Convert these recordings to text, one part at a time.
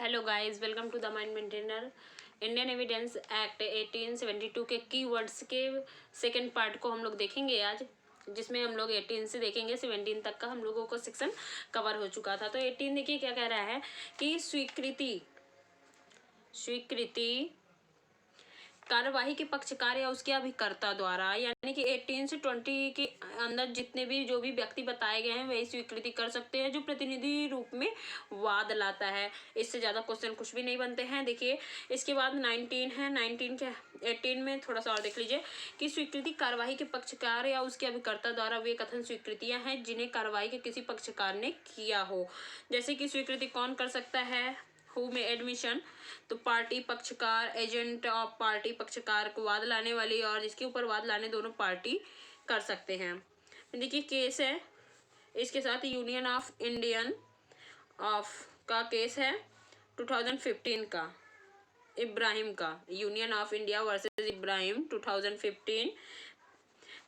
Hello guys, welcome to the mind maintainer. Indian evidence act 1872 के keywords के second part को हम लोग देखेंगे आज, जिसमें हम लोग 18 से देखेंगे 17 तक का हम लोगों को सेक्शन कवर हो चुका था। तो 18 देखिए क्या कह रहा है कि स्वीकृति कार्यवाही के पक्षकार या उसके अभिकर्ता द्वारा, यानी कि 18 से 20 के अंदर जितने भी जो भी व्यक्ति बताए गए हैं वही स्वीकृति कर सकते हैं, जो प्रतिनिधि रूप में वाद लाता है। इससे ज़्यादा क्वेश्चन कुछ भी नहीं बनते हैं। देखिए इसके बाद 19 है, 19 के 18 में थोड़ा सा और देख लीजिए कि स्वीकृति कार्यवाही के पक्षकार या उसके अभिकर्ता द्वारा वे कथन स्वीकृतियाँ हैं जिन्हें कार्यवाही के किसी पक्षकार ने किया हो। जैसे कि स्वीकृति कौन कर सकता है, हु में एडमिशन, तो पार्टी पक्षकार, एजेंट ऑफ पार्टी पक्षकार को वाद लाने वाली और जिसके ऊपर वाद लाने दोनों पार्टी कर सकते हैं। देखिए केस है, इसके साथ यूनियन ऑफ इंडियन ऑफ का केस है 2015 का, इब्राहिम का, union of India versus Ibrahim 2015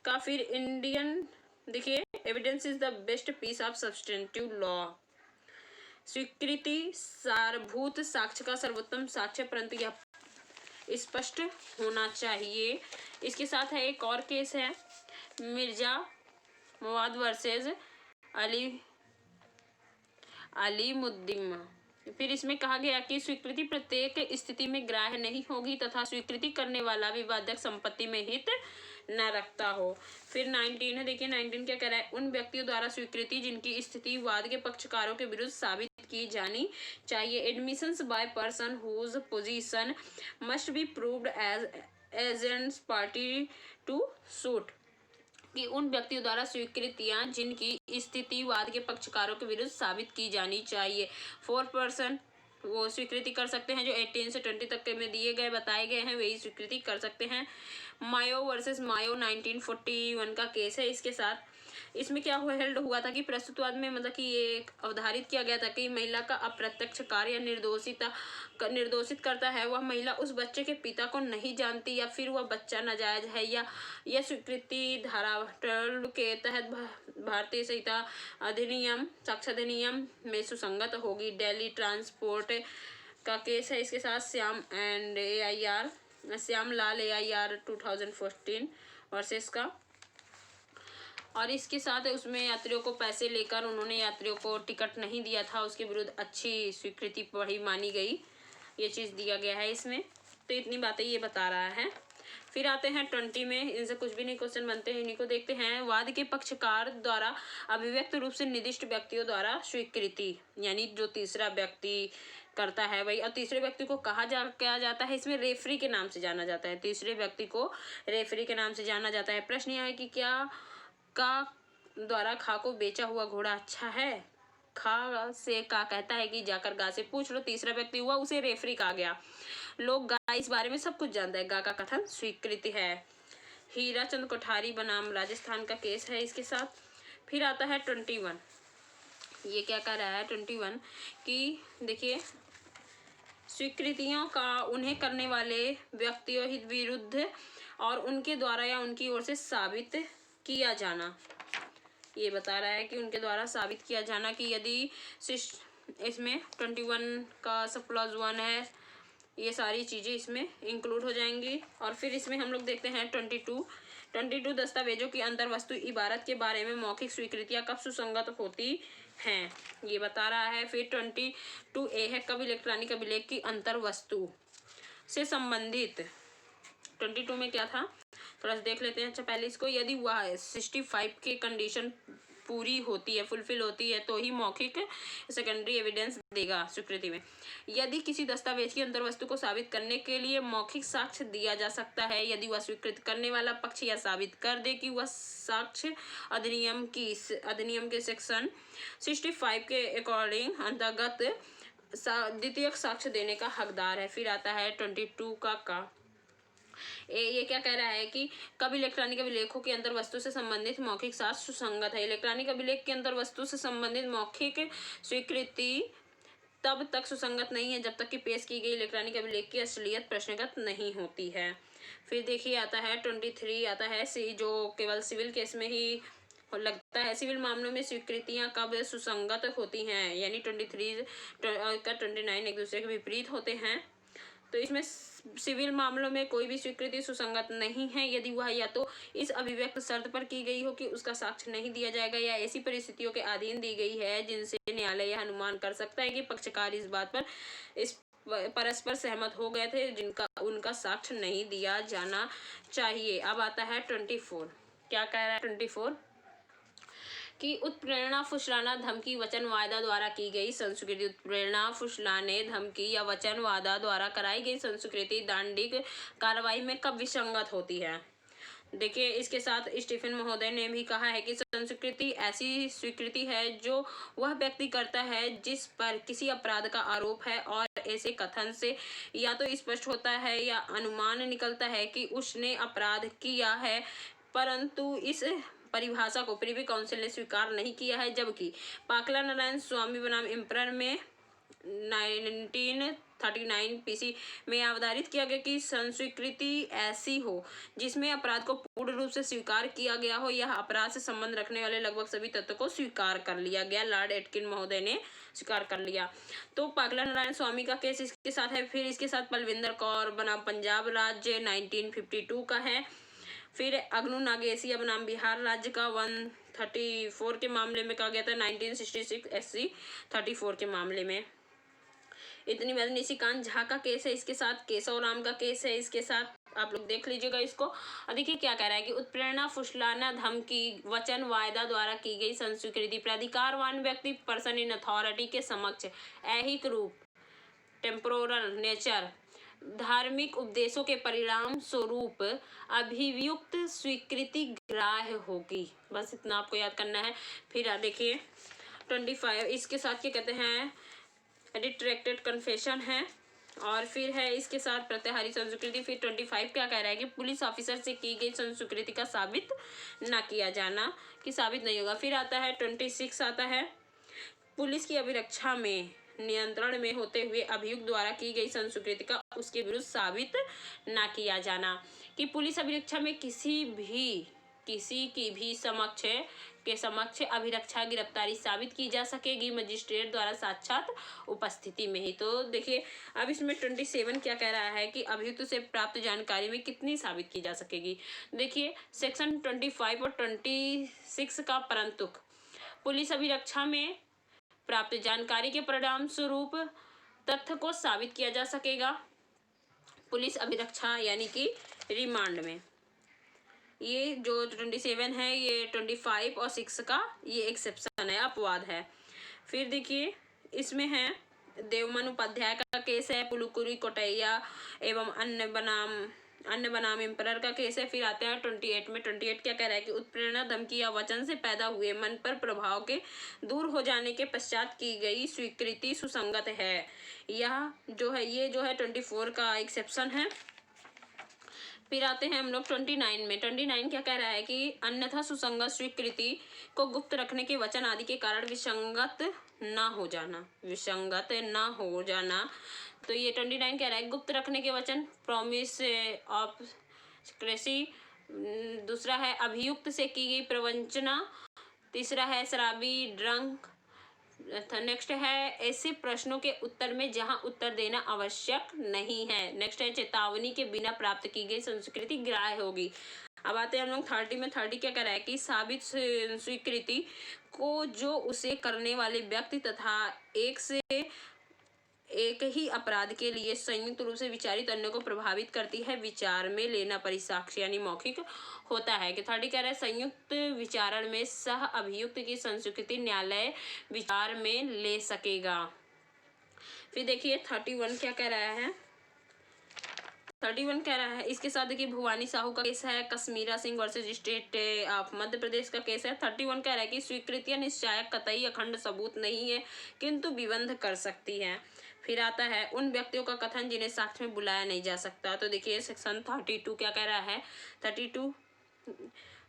का। फिर इंडियन देखिए evidence is the best piece of substantive law, स्वीकृति सारभूत साक्ष्य का सर्वोत्तम साक्ष्य, परंतु यह स्पष्ट होना चाहिए। इसके साथ है एक और केस है, मिर्जा मवाद वर्सेस अलीमुद्दीन। फिर इसमें कहा गया कि स्वीकृति प्रत्येक स्थिति में ग्राह्य नहीं होगी तथा स्वीकृति करने वाला विवादक संपत्ति में हित न रखता हो। फिर 19 है, देखिए 19 क्या कह रहा है, उन व्यक्तियों द्वारा स्वीकृति जिनकी स्थिति वाद के पक्षकारों के विरुद्ध साबित की जानी चाहिए। Admissions by person whose position must be proved as agents party to suit, कि उन व्यक्तियों द्वारा स्वीकृतियां जिनकी स्थिति वाद के पक्षकारों के विरुद्ध साबित की जानी चाहिए। 4 पर्सन वो स्वीकृति कर सकते हैं जो 18 से 20 तक के में दिए गए बताए गए हैं, वही स्वीकृति कर सकते हैं। मायो वर्सेस मायो 1941 का केस है। इसके साथ इसमें क्या हेल्ड हुआ था कि प्रस्तुतवाद में मतलब कि ये अवधारित किया गया था कि महिला का अप्रत्यक्ष कार्य निर्दोषित करता है। वह महिला उस बच्चे के पिता को नहीं जानती या फिर वह बच्चा नाजायज है या यह स्वीकृति धारा 12 के तहत भारतीय संहिता अधिनियम साक्ष्य अधिनियम में सुसंगत होगी। दिल्ली ट्रांसपोर्ट का केस है। इसके साथ श्यामलाल AIR 2014 वर्सेस का, और इसके साथ उसमें यात्रियों को पैसे लेकर उन्होंने यात्रियों को टिकट नहीं दिया था, उसके विरुद्ध अच्छी स्वीकृति बड़ी मानी गई, ये चीज़ दिया गया है इसमें। तो इतनी बातें ये बता रहा है। फिर आते हैं 20 में, इनसे कुछ भी नहीं क्वेश्चन बनते हैं, इन्हीं को देखते हैं। वाद के पक्षकार द्वारा अभिव्यक्त रूप से निर्दिष्ट व्यक्तियों द्वारा स्वीकृति, यानी जो तीसरा व्यक्ति करता है भाई, और तीसरे व्यक्ति को क्या जाता है, इसमें रेफरी के नाम से जाना जाता है। तीसरे व्यक्ति को रेफरी के नाम से जाना जाता है। प्रश्न यह है कि क्या का द्वारा खा को बेचा हुआ घोड़ा अच्छा है। खा से का कहता है कि जाकर गा से पूछ लो, तीसरा व्यक्ति हुआ उसे रेफरी कहा गया। लोग गा इस बारे में सब कुछ जानता है, गा का कथन स्वीकृति है। हीरा चंद कोठारी बनाम राजस्थान का केस है। इसके साथ फिर आता है 21, ये क्या कह रहा है 21 कि देखिए स्वीकृतियों का उन्हें करने वाले व्यक्तियों हित विरुद्ध और उनके द्वारा या उनकी ओर से साबित किया जाना, ये बता रहा है कि उनके द्वारा साबित किया जाना कि यदि इसमें 21 का सब क्लॉज 1 है, ये सारी चीज़ें इसमें इंक्लूड हो जाएंगी। और फिर इसमें हम लोग देखते हैं 22 दस्तावेजों की अंतर वस्तु इबारत के बारे में मौखिक स्वीकृतियां कब सुसंगत होती हैं, ये बता रहा है। फिर 22A है, कब इलेक्ट्रॉनिक अभिलेख की अंतर वस्तु से संबंधित। 22 में क्या था थोड़ा सा देख लेते हैं। अच्छा पहले इसको, यदि वह 65 की कंडीशन पूरी होती है, फुलफिल होती है, तो ही मौखिक सेकेंडरी एविडेंस देगा स्वीकृति में। यदि किसी दस्तावेज की अंतर्वस्तु को साबित करने के लिए मौखिक साक्ष्य दिया जा सकता है, यदि वह स्वीकृत करने वाला पक्ष यह साबित कर दे कि वह साक्ष्य अधिनियम के सेक्शन 65 के अकॉर्डिंग अंतर्गत द्वितीय साक्ष्य देने का हकदार है। फिर आता है 22 का ये क्या कह रहा है कि कब इलेक्ट्रॉनिक अभिलेखों की अंतर वस्तु से संबंधित मौखिक साक्ष्य सुसंगत है। इलेक्ट्रॉनिक अभिलेख की अंतर वस्तु से संबंधित मौखिक स्वीकृति तब तक सुसंगत नहीं है जब तक कि पेश की गई इलेक्ट्रॉनिक अभिलेख की असलियत प्रश्नगत नहीं होती है। फिर देखिए आता है 23 आता है जो केवल सिविल केस में ही लगता है सिविल मामलों में स्वीकृतियां कब सुसंगत होती हैं, यानी 23 का 29 एक दूसरे के विपरीत होते हैं। तो इसमें सिविल मामलों में कोई भी स्वीकृति सुसंगत नहीं है यदि वह या तो इस अभिव्यक्त शर्त पर की गई हो कि उसका साक्ष्य नहीं दिया जाएगा, या ऐसी परिस्थितियों के अधीन दी गई है जिनसे न्यायालय यह अनुमान कर सकता है कि पक्षकार इस बात पर इस परस्पर सहमत हो गए थे जिनका उनका साक्ष्य नहीं दिया जाना चाहिए। अब आता है 24। क्या कह रहा है 24 कि उत्प्रेरणा, फुसलाना, धमकी, वचन, वादा द्वारा की गई संस्कृति। उत्प्रेरणा, फुसलाने, धमकी या वचन, वादा द्वारा कराई गई संस्कृति दांडिक कार्रवाई में कब विसंगत होती है। देखिए, इसके साथ स्टीफन महोदय ने भी कहा है कि संस्कृति ऐसी स्वीकृति है जो वह व्यक्ति करता है जिस पर किसी अपराध का आरोप है और ऐसे कथन से या तो स्पष्ट होता है या अनुमान निकलता है कि उसने अपराध किया है, परंतु इस परिभाषा को प्रिवी काउंसिल ने स्वीकार नहीं किया है। जबकि पाकला नारायण स्वामी बनाम एम्परर में 1939 पीसी में अवधारित किया गया कि संस्वीकृति ऐसी हो जिसमें अपराध को पूर्ण रूप से स्वीकार किया गया हो, यह अपराध से संबंध रखने वाले लगभग सभी तत्वों को स्वीकार कर लिया गया। लॉर्ड एटकिन महोदय ने स्वीकार कर लिया। तो पाकला नारायण स्वामी का केस इसके साथ है। फिर इसके साथ बलविंदर कौर बनाम पंजाब राज्य 1952 का है। फिर अग्नु नागेसिया बनाम बिहार राज्य का 134 के मामले में कहा गया था 1966 SC 34 के मामले में। इतनी बात। निशिकांत झा का केस है, इसके साथ केशव राम का केस है, इसके साथ आप लोग देख लीजिएगा इसको। और देखिए क्या कह रहा है कि उत्प्रेरणा, फुसलाना, धमकी, वचन, वायदा द्वारा की गई संस्वीकृति प्राधिकारवान व्यक्ति पर्सन इन अथॉरिटी के समक्ष ऐहिक रूप टेम्पोरल नेचर धार्मिक उपदेशों के परिणाम स्वरूप अभियुक्त स्वीकृति ग्राह्य होगी। बस इतना आपको याद करना है। फिर देखिए 25 इसके साथ क्या कहते हैं रिट्रैक्टेड कन्फेशन है। और फिर है इसके साथ प्रत्याहारी संस्कृति। फिर 25 क्या कह रहा है कि पुलिस ऑफिसर से की गई संस्कृति का साबित ना किया जाना, कि साबित नहीं होगा। फिर आता है 26 आता है पुलिस की अभिरक्षा में नियंत्रण में होते हुए अभियुक्त द्वारा की गई संस्कृति का उसके विरुद्ध साबित ना किया जाना, कि पुलिस अभिरक्षा में किसी की भी समक्ष अभिरक्षा गिरफ्तारी साबित की जा सकेगी मजिस्ट्रेट द्वारा साक्षात उपस्थिति में ही। तो देखिए अब इसमें 27 क्या कह रहा है कि अभियुक्त से प्राप्त जानकारी में कितनी साबित की जा सकेगी। देखिए सेक्शन 25 और 26 का परंतुक पुलिस अभिरक्षा में प्राप्त जानकारी के परिणाम स्वरूप तथ्य को साबित किया जा सकेगा पुलिस अभिरक्षा यानी कि रिमांड में। ये जो 27 है ये 25 और 6 का ये एक्सेप्शन है, अपवाद है। फिर देखिए इसमें है देवमन उपाध्याय का केस है, पुलुकुरी कोटैया एवं अन्य बनाम एम्परर का केस है। फिर आते हैं 28 में। 28 क्या कह रहा है कि उत्प्रेरणा, धमकी या वचन से पैदा हुए मन पर प्रभाव के दूर हो जाने के पश्चात की गई स्वीकृति सुसंगत है। यह जो है ये जो है 24 का एक्सेप्शन है। फिर आते हैं हम लोग 29 में। 29 क्या कह रहा है कि अन्यथा सुसंगत स्वीकृति को गुप्त रखने के वचन आदि के कारण विसंगत ना हो जाना। तो ये 29 कह रहा है गुप्त रखने के वचन प्रॉमिस ऑफ सीक्रेसी, दूसरा है अभियुक्त से की गई प्रवंचना, तीसरा है शराबी ड्रंक, नेक्स्ट है ऐसे प्रश्नों के उत्तर में जहां उत्तर देना आवश्यक नहीं है, नेक्स्ट है चेतावनी के बिना प्राप्त की गई संस्कृति ग्राह्य होगी। अब आते हैं हम लोग 30 में। 30 क्या कह रहा है कि साबित स्वीकृति को जो उसे करने वाले व्यक्ति तथा एक ही अपराध के लिए संयुक्त रूप से विचारित अन्य को प्रभावित करती है विचार में लेना परिसाक्ष्य यानी मौखिक होता है। कि 30 कह रहा है संयुक्त विचारण में सह अभियुक्त की संस्कृति न्यायालय विचार में ले सकेगा। फिर देखिए 31 क्या कह रहा है। 31 कह रहा है इसके साथ देखिए भुवानी साहू का केस है, Kashmira Singh versus state of Madhya Pradesh का केस है। 31 कह रहा है कि स्वीकृतियां निश्चायक कतई अखंड सबूत नहीं है किंतु विबंध कर सकती है। फिर आता है उन व्यक्तियों का कथन जिन्हें साक्ष्य में बुलाया नहीं जा सकता। तो देखिए सेक्शन 32 क्या कह रहा है। 32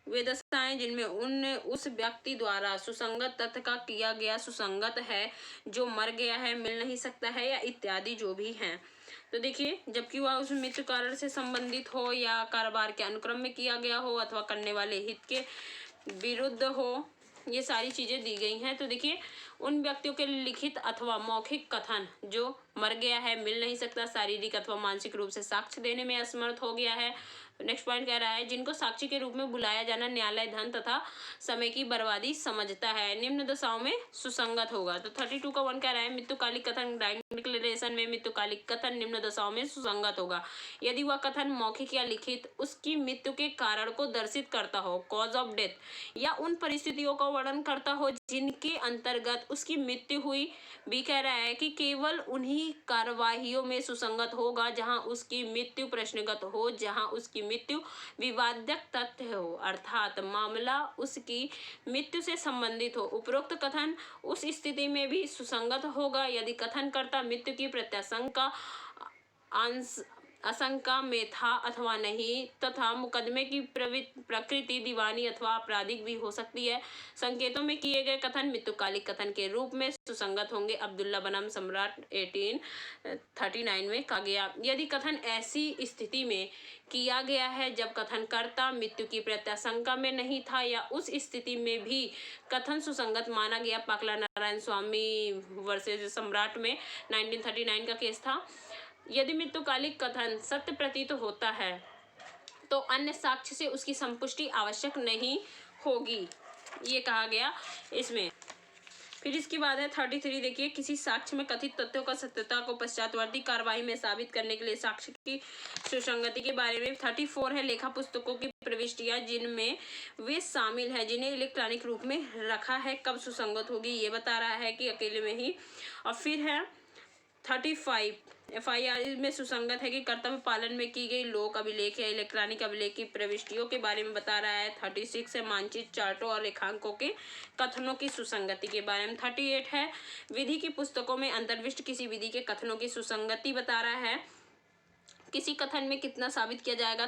वे दशाएं जिनमें उस व्यक्ति द्वारा सुसंगत तथ्य का किया गया सुसंगत है जो मर गया है, मिल नहीं सकता है या इत्यादि जो भी हैं। तो देखिए जबकि वह उस मृत्यु कारण से संबंधित हो या कारोबार के अनुक्रम में किया गया हो अथवा करने वाले हित के विरुद्ध हो, ये सारी चीजें दी गई हैं। तो देखिए, उन व्यक्तियों के लिखित अथवा मौखिक कथन जो मर गया है, मिल नहीं सकता, शारीरिक अथवा मानसिक रूप से साक्ष्य देने में असमर्थ हो गया है। नेक्स्ट पॉइंट कह रहा है, जिनको साक्षी के रूप में बुलाया जाना न्यायालय धन तथा समय की बर्बादी समझता है, निम्न दशाओं में सुसंगत होगा। तो 32 का 1 कह रहा है, मृत्युकालिक कथन डायरेक्ट डिक्लेरेशन में मृत्युकालिक कथन निम्न दशाओं में सुसंगत होगा यदि वह कथन मौखिक या लिखित उसकी मृत्यु के कारण को दर्शित करता हो, कॉज ऑफ डेथ, या उन परिस्थितियों का वर्णन करता हो जिनके अंतर्गत उसकी मृत्यु हुई। बी कह रहा है कि केवल उन्हीं कार्यवाहियों में सुसंगत होगा जहां उसकी मृत्यु प्रश्नगत हो, जहां उसकी मृत्यु विवादक तथ्य हो, अर्थात मामला उसकी मृत्यु से संबंधित हो। उपरोक्त कथन उस स्थिति में भी सुसंगत होगा यदि कथनकर्ता मृत्यु की प्रत्याशंका आशंका में था अथवा नहीं, तथा मुकदमे की प्रकृति दीवानी अथवा आपराधिक भी हो सकती है। संकेतों में किए गए कथन मृत्युकालिक कथन के रूप में सुसंगत होंगे। अब्दुल्ला बनाम सम्राट 1839 में कहा गया। यदि कथन ऐसी स्थिति में किया गया है जब कथनकर्ता मृत्यु की प्रत्याशंका में नहीं था या उस स्थिति में भी कथन सुसंगत माना गया। पाकला नारायण स्वामी वर्सेस सम्राट में 1939 का केस था। यदि मृत्युकालिक कथन सत्य प्रतीत होता है तो अन्य साक्ष्य से उसकी संपुष्टि आवश्यक नहीं होगी, ये कहा गया इसमें। फिर इसके बाद है 33, देखिए, किसी साक्ष्य में कथित तथ्यों का सत्यता को पश्चातवर्ती कार्रवाई में साबित करने के लिए साक्ष्य की सुसंगति के बारे में। 34 है, लेखा पुस्तकों की प्रविष्टियां जिनमें वे शामिल है जिन्हें इलेक्ट्रॉनिक रूप में रखा है कब सुसंगत होगी, ये बता रहा है कि अकेले में ही। और फिर है 35, FIR में सुसंगत है कि कर्तव्य पालन में की गई लोक अभिलेख या इलेक्ट्रॉनिक अभिलेख की प्रविष्टियों के बारे में बता रहा है। 36 है, मानचित्र, चार्टों और रेखांकों के कथनों की सुसंगति के बारे में। 38 है, विधि की पुस्तकों में अंतर्विष्ट किसी विधि के कथनों की सुसंगति बता रहा है। किसी कथन में कितना साबित किया जाएगा।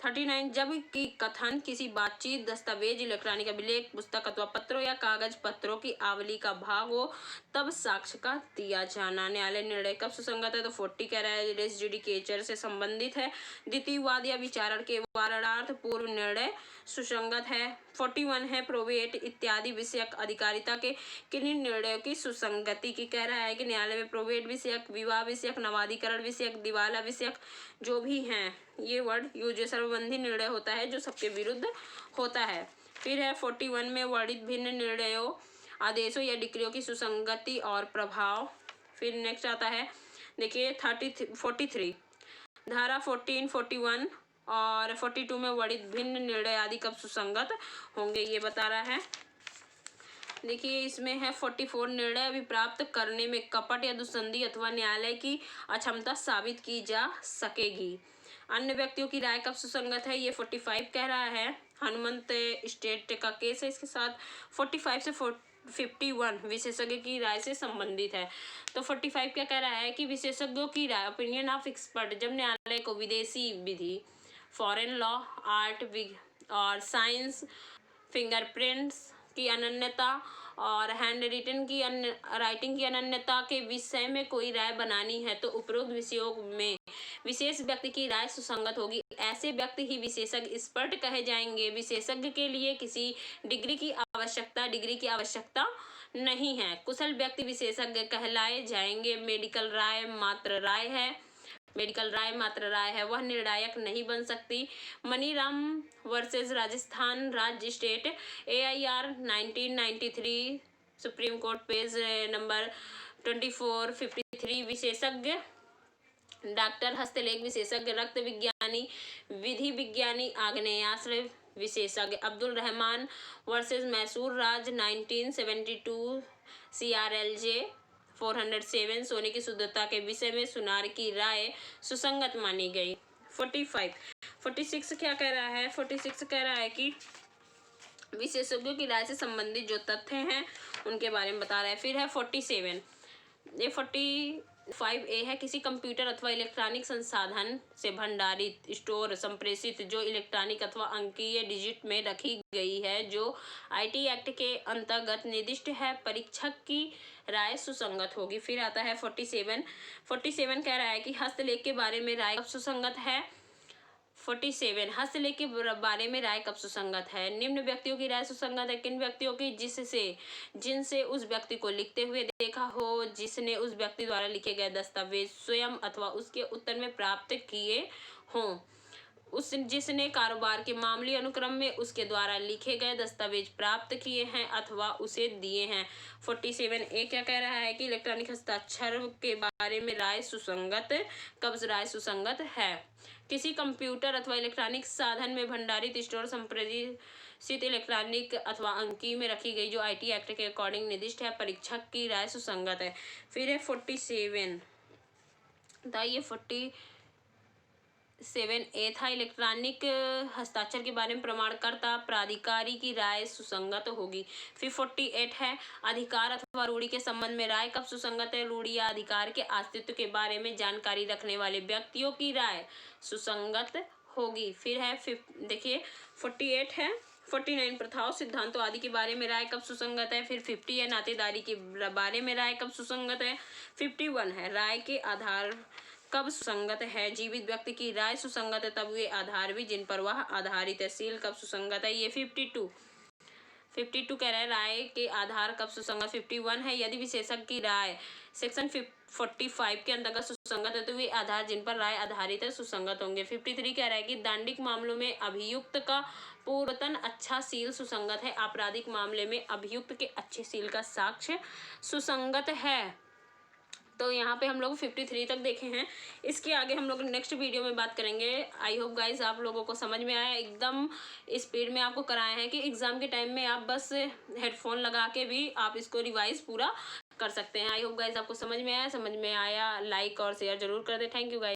39 जब कि कथन किसी बातचीत, दस्तावेज, इलेक्ट्रॉनिक अभिलेख, पुस्तक अथवा पत्रों या कागज पत्रों की आवली का भाग हो तब साक्ष्य का दिया जाना। न्यायालय निर्णय कब सुसंगत है, तो 40 कह रहा है रेस जुडिकेचर से संबंधित है। द्वितीय वाद या विचारण के वारणार्थ पूर्व निर्णय सुसंगत है। 41 है, प्रोबेट इत्यादि विषयक अधिकारिता के किन्हीं निर्णयों की सुसंगति की कह रहा है कि न्यायालय में प्रोबेट विषयक, विवाह विषयक, नवाधिकरण विषयक, दिवाला विषयक जो भी हैं, ये वर्ड यूज, सर्वबंधी निर्णय होता है जो सबके विरुद्ध होता है। फिर है 41 में वर्णित भिन्न निर्णयों, आदेशों या डिक्रियों की सुसंगति और प्रभाव। फिर नेक्स्ट आता है, देखिए 43 धारा 14, 41 और 42 में वर्णित भिन्न निर्णय आदि कब सुसंगत होंगे, ये बता रहा है। देखिए इसमें है 44, निर्णय अभिप्राप्त करने में कपट या दुस्संधि अथवा न्यायालय की अक्षमता साबित की जा सकेगी। अन्य व्यक्तियों की राय कब सुसंगत है, ये 45 कह रहा है। हनुमंत स्टेट का केस है इसके साथ। 45 से 51 विशेषज्ञ की राय से संबंधित है। तो 45 क्या कह रहा है कि विशेषज्ञों की राय, ओपिनियन ऑफ एक्सपर्ट, जब न्यायालय को विदेशी विधि, फॉरेन लॉ, आर्ट और साइंस, फिंगरप्रिंट्स की अनन्यता और हैंड रिटन की राइटिंग की अनन्यता के विषय में कोई राय बनानी है तो उपरोक्त विषयों में विशेष व्यक्ति की राय सुसंगत होगी। ऐसे व्यक्ति ही विशेषज्ञ एक्सपर्ट कहे जाएंगे। विशेषज्ञ के लिए किसी डिग्री की आवश्यकता नहीं है। कुशल व्यक्ति विशेषज्ञ कहलाए जाएंगे। मेडिकल राय मात्र राय है, वह निर्णायक नहीं बन सकती। मनीराम वर्सेस राजस्थान राज्य state, AIR 1993, supreme court, page number 2453। विशेषज्ञ डॉक्टर, हस्तलेख विशेषज्ञ, रक्त विज्ञानी, विधि विज्ञानी, आग्नेयास्त्र विशेषज्ञ। अब्दुल रहमान वर्सेस मैसूर राज 1972, CRLJ 407, सोने की शुद्धता के विषय में सुनार की राय सुसंगत मानी गई। 46 क्या कह रहा है। 46 कह रहा है कि विशेषज्ञों की राय से संबंधित जो तथ्य हैं उनके बारे में बता रहा है। फिर है 47, ये 45A है, किसी कंप्यूटर अथवा इलेक्ट्रॉनिक संसाधन से भंडारित, स्टोर, संप्रेषित जो इलेक्ट्रॉनिक अथवा अंकीय डिजिट में रखी गई है जो IT एक्ट के अंतर्गत निर्दिष्ट है, परीक्षक की राय सुसंगत होगी। फिर आता है 47 कह रहा है कि हस्तलेख के बारे में राय कब सुसंगत है। 47 हस्तलेख के बारे में राय कब सुसंगत है? निम्न व्यक्तियों की राय सुसंगत है किन व्यक्तियों की? जिनसे उस व्यक्ति को लिखते हुए देखा हो, जिसने उस व्यक्ति द्वारा लिखे गए दस्तावेज स्वयं अथवा उसके उत्तर में प्राप्त किए हों, जिसने कारोबार के मामूली अनुक्रम में उसके द्वारा लिखे गए दस्तावेज प्राप्त किए हैं अथवा उसे दिए हैं। 47 ए क्या कह रहा है कि इलेक्ट्रॉनिक हस्ताक्षर के बारे में राय सुसंगत, कब राय सुसंगत है? किसी कंप्यूटर अथवा इलेक्ट्रॉनिक साधन में भंडारित स्टोर संप्रेषित इलेक्ट्रॉनिक अथवा अंकी में रखी गई जो आईटी एक्ट के अकॉर्डिंग निर्दिष्ट है, परीक्षक की राय सुसंगत है। फिर है 47 बताइए 47A था इलेक्ट्रॉनिक हस्ताक्षर के बारे में प्रमाणकर्ता प्राधिकारी की राय सुसंगत होगी। फिर 48 है अधिकार अथवा रूढ़ी के संबंध में राय कब सुसंगत है? रूढ़ी या अधिकार के अस्तित्व के बारे में जानकारी रखने वाले व्यक्तियों की राय सुसंगत होगी। फिर है देखिए 48 है 49 प्रथाओं सिद्धांतों आदि के बारे में राय कब सुसंगत है? फिर 50 है नातेदारी के बारे में राय कब सुसंगत है? 51 है राय के आधार कब सुसंगत है? जीवित व्यक्ति की राय सुसंगत है तब वे आधार भी जिन पर वह आधारित है। सील कब सुसंगत है? ये 52 कह रहा है राय के आधार कब सुसंगत। 51 है यदि विशेषज्ञ की राय सेक्शन 45 के अंतर्गत सुसंगत है तो वे आधार जिन पर राय आधारित है सुसंगत होंगे। 53 कह रहा है कि दांडिक मामलों में अभियुक्त का पूर्वतन अच्छा सील सुसंगत है, आपराधिक मामले में अभियुक्त के अच्छे सील का साक्ष्य सुसंगत है। तो यहाँ पे हम लोग 53 तक देखे हैं। इसके आगे हम लोग नेक्स्ट वीडियो में बात करेंगे। आई होप गाइज आप लोगों को समझ में आया, एकदम स्पीड में आपको कराया है कि एग्जाम के टाइम में आप बस हेडफोन लगा के भी आप इसको रिवाइज पूरा कर सकते हैं। आई होप गाइज आपको समझ में आया लाइक और शेयर जरूर कर दे। Thank you guys.